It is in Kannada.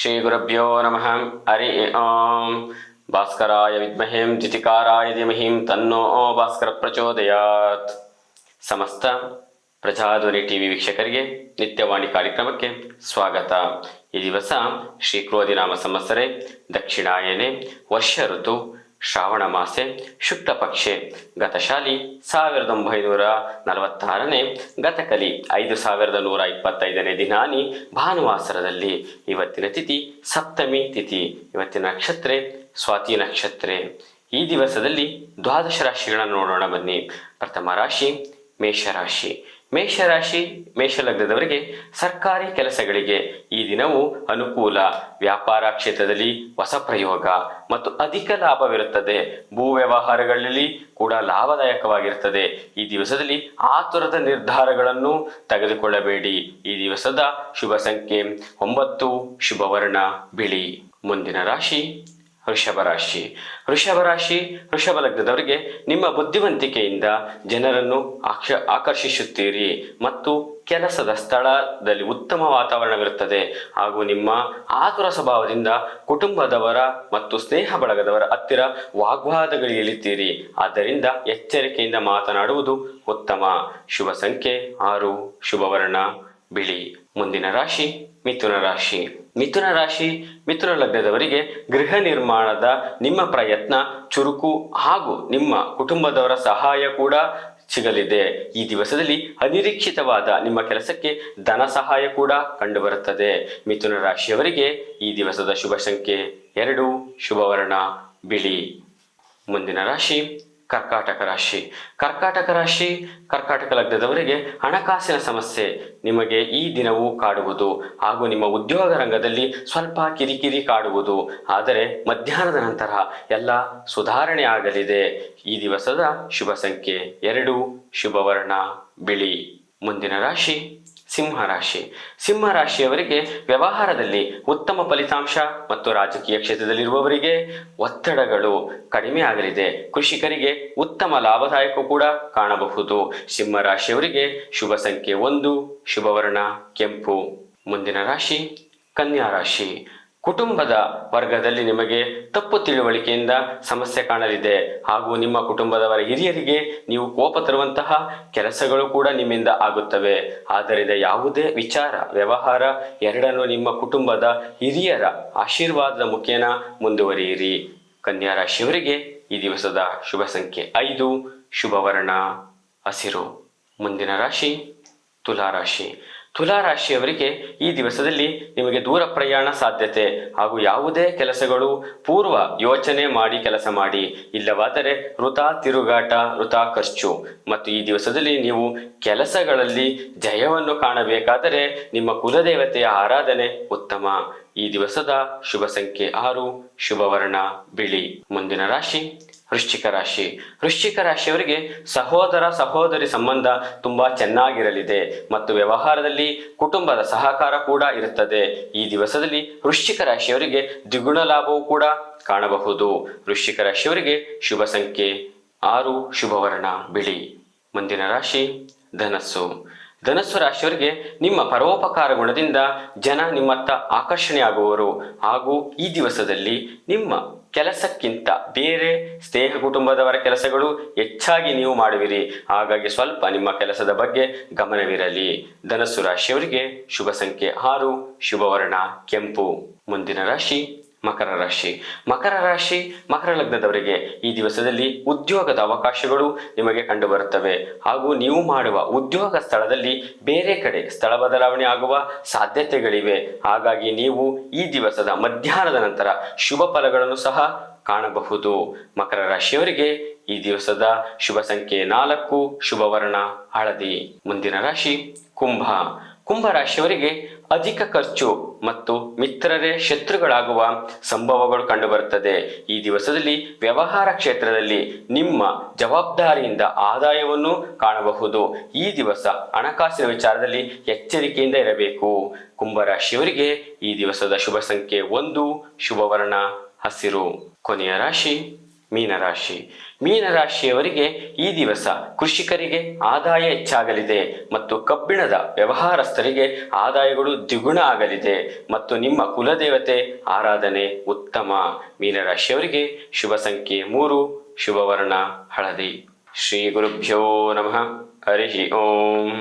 ಶ್ರೀ ಗುರುಭ್ಯೋ ನಮಃ. ಹರಿ ಓಂ. ಭಾಸ್ಕರಾಯ ವಿದ್ಮಹೇ ದ್ಯುತಿಕಾರಾಯ ಧೀಮಹಿ ತನ್ನೋ ಭಾಸ್ಕರ ಪ್ರಚೋದಯಾತ್. ಸಮಸ್ತ ಪ್ರಜಾಧ್ವನಿ ಟಿವಿ ವೀಕ್ಷಕರಿಗೆ ನಿತ್ಯವಾಣಿ ಕಾರ್ಯಕ್ರಮಕ್ಕೆ ಸ್ವಾಗತ. ಈ ದಿವಸ ಶ್ರೀ ಕ್ರೋಧಿ ನಾಮ ಸಂವತ್ಸರೆ ದಕ್ಷಿಣಾಯನೆ ವರ್ಷ ಋತು ಶ್ರಾವಣ ಮಾಸೆ ಶುಕ್ಲ ಪಕ್ಷೆ ಗತಶಾಲಿ 1946ನೇ ಗತಕಲಿ 5125ನೇ ದಿನಾನಿ ಭಾನುವಾಸರದಲ್ಲಿ ಇವತ್ತಿನ ತಿಥಿ ಸಪ್ತಮಿ ತಿಥಿ. ಇವತ್ತಿನ ನಕ್ಷತ್ರೆ ಸ್ವಾತಿ ನಕ್ಷತ್ರೆ. ಈ ದಿವಸದಲ್ಲಿ ದ್ವಾದಶ ರಾಶಿಗಳನ್ನು ನೋಡೋಣ ಬನ್ನಿ. ಪ್ರಥಮ ರಾಶಿ ಮೇಷರಾಶಿ. ಮೇಷರಾಶಿ ಮೇಷಲಗ್ನದವರಿಗೆ ಸರ್ಕಾರಿ ಕೆಲಸಗಳಿಗೆ ಈ ದಿನವು ಅನುಕೂಲ. ವ್ಯಾಪಾರ ಕ್ಷೇತ್ರದಲ್ಲಿ ಹೊಸ ಪ್ರಯೋಗ ಮತ್ತು ಅಧಿಕ ಲಾಭವಿರುತ್ತದೆ. ಭೂ ವ್ಯವಹಾರಗಳಲ್ಲಿ ಕೂಡ ಲಾಭದಾಯಕವಾಗಿರುತ್ತದೆ. ಈ ದಿವಸದಲ್ಲಿ ಆತುರದ ನಿರ್ಧಾರಗಳನ್ನು ತೆಗೆದುಕೊಳ್ಳಬೇಡಿ. ಈ ದಿವಸದ ಶುಭ ಸಂಖ್ಯೆ 9, ಶುಭ ವರ್ಣ ಬಿಳಿ. ಮುಂದಿನ ರಾಶಿ ವೃಷಭ ರಾಶಿ. ವೃಷಭ ರಾಶಿ ವೃಷಭ ಲಗ್ನದವರಿಗೆ ನಿಮ್ಮ ಬುದ್ಧಿವಂತಿಕೆಯಿಂದ ಜನರನ್ನು ಆಕರ್ಷಿಸುತ್ತೀರಿ ಮತ್ತು ಕೆಲಸದ ಸ್ಥಳದಲ್ಲಿ ಉತ್ತಮ ವಾತಾವರಣವಿರುತ್ತದೆ. ಹಾಗೂ ನಿಮ್ಮ ಆತುರ ಸ್ವಭಾವದಿಂದ ಕುಟುಂಬದವರ ಮತ್ತು ಸ್ನೇಹ ಬಳಗದವರ ಹತ್ತಿರ ವಾಗ್ವಾದಗಳಿಗೆ ಇಳಿತೀರಿ. ಆದ್ದರಿಂದ ಎಚ್ಚರಿಕೆಯಿಂದ ಮಾತನಾಡುವುದು ಉತ್ತಮ. ಶುಭ ಸಂಖ್ಯೆ 6, ಶುಭ ವರ್ಣ ಬಿಳಿ. ಮುಂದಿನ ರಾಶಿ ಮಿಥುನ ರಾಶಿ. ಮಿಥುನ ರಾಶಿ ಮಿಥುನ ಲಗ್ನದವರಿಗೆ ಗೃಹ ನಿರ್ಮಾಣದ ನಿಮ್ಮ ಪ್ರಯತ್ನ ಚುರುಕು ಹಾಗೂ ನಿಮ್ಮ ಕುಟುಂಬದವರ ಸಹಾಯ ಕೂಡ ಸಿಗಲಿದೆ. ಈ ದಿವಸದಲ್ಲಿ ಅನಿರೀಕ್ಷಿತವಾದ ನಿಮ್ಮ ಕೆಲಸಕ್ಕೆ ಧನ ಸಹಾಯ ಕೂಡ ಕಂಡುಬರುತ್ತದೆ. ಮಿಥುನ ರಾಶಿಯವರಿಗೆ ಈ ದಿವಸದ ಶುಭ ಸಂಖ್ಯೆ 2, ಶುಭ ವರ್ಣ ಬಿಳಿ. ಮುಂದಿನ ರಾಶಿ ಕರ್ಕಾಟಕ ರಾಶಿ. ಕರ್ಕಾಟಕ ರಾಶಿ ಕರ್ಕಾಟಕ ಲಗ್ನದವರಿಗೆ ಹಣಕಾಸಿನ ಸಮಸ್ಯೆ ನಿಮಗೆ ಈ ದಿನವೂ ಕಾಡುವುದು ಹಾಗೂ ನಿಮ್ಮ ಉದ್ಯೋಗ ರಂಗದಲ್ಲಿ ಸ್ವಲ್ಪ ಕಿರಿಕಿರಿ ಕಾಡುವುದು. ಆದರೆ ಮಧ್ಯಾಹ್ನದ ನಂತರ ಎಲ್ಲ ಸುಧಾರಣೆ ಆಗಲಿದೆ. ಈ ದಿವಸದ ಶುಭ ಸಂಖ್ಯೆ 2, ಶುಭ ವರ್ಣ ಬಿಳಿ. ಮುಂದಿನ ರಾಶಿ ಸಿಂಹರಾಶಿ. ಸಿಂಹರಾಶಿಯವರಿಗೆ ವ್ಯವಹಾರದಲ್ಲಿ ಉತ್ತಮ ಫಲಿತಾಂಶ ಮತ್ತು ರಾಜಕೀಯ ಕ್ಷೇತ್ರದಲ್ಲಿರುವವರಿಗೆ ಒತ್ತಡಗಳು ಕಡಿಮೆ ಆಗಲಿದೆ. ಕೃಷಿಕರಿಗೆ ಉತ್ತಮ ಲಾಭದಾಯಕ ಕೂಡ ಕಾಣಬಹುದು. ಸಿಂಹರಾಶಿಯವರಿಗೆ ಶುಭ ಸಂಖ್ಯೆ 1, ಶುಭ ವರ್ಣ ಕೆಂಪು. ಮುಂದಿನ ರಾಶಿ ಕನ್ಯಾ ರಾಶಿ. ಕುಟುಂಬದ ವರ್ಗದಲ್ಲಿ ನಿಮಗೆ ತಪ್ಪು ತಿಳುವಳಿಕೆಯಿಂದ ಸಮಸ್ಯೆ ಕಾಣಲಿದೆ ಹಾಗೂ ನಿಮ್ಮ ಕುಟುಂಬದವರ ಹಿರಿಯರಿಗೆ ನೀವು ಕೋಪ ತರುವಂತಹ ಕೆಲಸಗಳು ಕೂಡ ನಿಮ್ಮಿಂದ ಆಗುತ್ತವೆ. ಆದ್ದರಿಂದ ಯಾವುದೇ ವಿಚಾರ ವ್ಯವಹಾರ ಎರಡನ್ನು ನಿಮ್ಮ ಕುಟುಂಬದ ಹಿರಿಯರ ಆಶೀರ್ವಾದದ ಮುಖೇನ ಮುಂದುವರಿಯಿರಿ. ಕನ್ಯಾ ರಾಶಿಯವರಿಗೆ ಈ ದಿವಸದ ಶುಭ ಸಂಖ್ಯೆ 5, ಶುಭ ವರ್ಣ ಹಸಿರು. ಮುಂದಿನ ರಾಶಿ ತುಲಾರಾಶಿ. ತುಲಾರಾಶಿಯವರಿಗೆ ಈ ದಿವಸದಲ್ಲಿ ನಿಮಗೆ ದೂರ ಪ್ರಯಾಣ ಸಾಧ್ಯತೆ ಹಾಗೂ ಯಾವುದೇ ಕೆಲಸಗಳು ಪೂರ್ವ ಯೋಚನೆ ಮಾಡಿ ಕೆಲಸ ಮಾಡಿ. ಇಲ್ಲವಾದರೆ ವೃಥಾ ತಿರುಗಾಟ, ವೃಥಾ ಖರ್ಚು. ಮತ್ತು ಈ ದಿವಸದಲ್ಲಿ ನೀವು ಕೆಲಸಗಳಲ್ಲಿ ಜಯವನ್ನು ಕಾಣಬೇಕಾದರೆ ನಿಮ್ಮ ಕುಲದೇವತೆಯ ಆರಾಧನೆ ಉತ್ತಮ. ಈ ದಿವಸದ ಶುಭ ಸಂಖ್ಯೆ 6, ಶುಭ ವರ್ಣ ಬಿಳಿ. ಮುಂದಿನ ರಾಶಿ ವೃಶ್ಚಿಕ ರಾಶಿ. ವೃಶ್ಚಿಕ ರಾಶಿಯವರಿಗೆ ಸಹೋದರ ಸಹೋದರಿ ಸಂಬಂಧ ತುಂಬಾ ಚೆನ್ನಾಗಿರಲಿದೆ ಮತ್ತು ವ್ಯವಹಾರದಲ್ಲಿ ಕುಟುಂಬದ ಸಹಕಾರ ಕೂಡ ಇರುತ್ತದೆ. ಈ ದಿವಸದಲ್ಲಿ ವೃಶ್ಚಿಕ ರಾಶಿಯವರಿಗೆ ದ್ವಿಗುಣ ಲಾಭವೂ ಕೂಡ ಕಾಣಬಹುದು. ವೃಶ್ಚಿಕ ರಾಶಿಯವರಿಗೆ ಶುಭ ಸಂಖ್ಯೆ 6, ಶುಭ ವರ್ಣ ಬಿಳಿ. ಮುಂದಿನ ರಾಶಿ ಧನಸ್ಸು. ಧನಸ್ಸು ರಾಶಿಯವರಿಗೆ ನಿಮ್ಮ ಪರೋಪಕಾರ ಗುಣದಿಂದ ಜನ ನಿಮ್ಮತ್ತ ಆಕರ್ಷಣೆಯಾಗುವರು ಹಾಗೂ ಈ ದಿವಸದಲ್ಲಿ ನಿಮ್ಮ ಕೆಲಸಕ್ಕಿಂತ ಬೇರೆ ಸ್ನೇಹ ಕುಟುಂಬದವರ ಕೆಲಸಗಳು ಹೆಚ್ಚಾಗಿ ನೀವು ಮಾಡುವಿರಿ. ಹಾಗಾಗಿ ಸ್ವಲ್ಪ ನಿಮ್ಮ ಕೆಲಸದ ಬಗ್ಗೆ ಗಮನವಿರಲಿ. ಧನಸ್ಸು ರಾಶಿಯವರಿಗೆ ಶುಭ ಸಂಖ್ಯೆ 6, ಶುಭ ವರ್ಣ ಕೆಂಪು. ಮುಂದಿನ ರಾಶಿ ಮಕರ ರಾಶಿ. ಮಕರ ರಾಶಿ ಮಕರ ಲಗ್ನದವರಿಗೆ ಈ ದಿವಸದಲ್ಲಿ ಉದ್ಯೋಗದ ಅವಕಾಶಗಳು ನಿಮಗೆ ಕಂಡುಬರುತ್ತವೆ ಹಾಗೂ ನೀವು ಮಾಡುವ ಉದ್ಯೋಗ ಸ್ಥಳದಲ್ಲಿ ಬೇರೆ ಕಡೆ ಸ್ಥಳ ಬದಲಾವಣೆ ಆಗುವ ಸಾಧ್ಯತೆಗಳಿವೆ. ಹಾಗಾಗಿ ನೀವು ಈ ದಿವಸದ ಮಧ್ಯಾಹ್ನದ ನಂತರ ಶುಭ ಫಲಗಳನ್ನು ಸಹ ಕಾಣಬಹುದು. ಮಕರ ರಾಶಿಯವರಿಗೆ ಈ ದಿವಸದ ಶುಭ ಸಂಖ್ಯೆ 4, ಶುಭ ವರ್ಣ ಹಳದಿ. ಮುಂದಿನ ರಾಶಿ ಕುಂಭ. ಕುಂಭ ರಾಶಿಯವರಿಗೆ ಅಧಿಕ ಖರ್ಚು ಮತ್ತು ಮಿತ್ರರೇ ಶತ್ರುಗಳಾಗುವ ಸಂಭವಗಳು ಕಂಡುಬರುತ್ತದೆ. ಈ ದಿವಸದಲ್ಲಿ ವ್ಯವಹಾರ ಕ್ಷೇತ್ರದಲ್ಲಿ ನಿಮ್ಮ ಜವಾಬ್ದಾರಿಯಿಂದ ಆದಾಯವನ್ನು ಕಾಣಬಹುದು. ಈ ದಿವಸ ಹಣಕಾಸಿನ ವಿಚಾರದಲ್ಲಿ ಎಚ್ಚರಿಕೆಯಿಂದ ಇರಬೇಕು. ಕುಂಭ ರಾಶಿಯವರಿಗೆ ಈ ದಿವಸದ ಶುಭ ಸಂಖ್ಯೆ 1, ಶುಭ ವರ್ಣ ಹಸಿರು. ಕೊನೆಯ ರಾಶಿ ಮೀನರಾಶಿ. ಮೀನರಾಶಿಯವರಿಗೆ ಈ ದಿವಸ ಕೃಷಿಕರಿಗೆ ಆದಾಯ ಹೆಚ್ಚಾಗಲಿದೆ ಮತ್ತು ಕಬ್ಬಿಣದ ವ್ಯವಹಾರಸ್ಥರಿಗೆ ಆದಾಯಗಳು ದ್ವಿಗುಣ ಆಗಲಿದೆ ಮತ್ತು ನಿಮ್ಮ ಕುಲದೇವತೆ ಆರಾಧನೆ ಉತ್ತಮ. ಮೀನರಾಶಿಯವರಿಗೆ ಶುಭ ಸಂಖ್ಯೆ 3, ಶುಭವರ್ಣ ಹಳದಿ. ಶ್ರೀ ಗುರುಭ್ಯೋ ನಮಃ. ಹರಿ ಓಂ.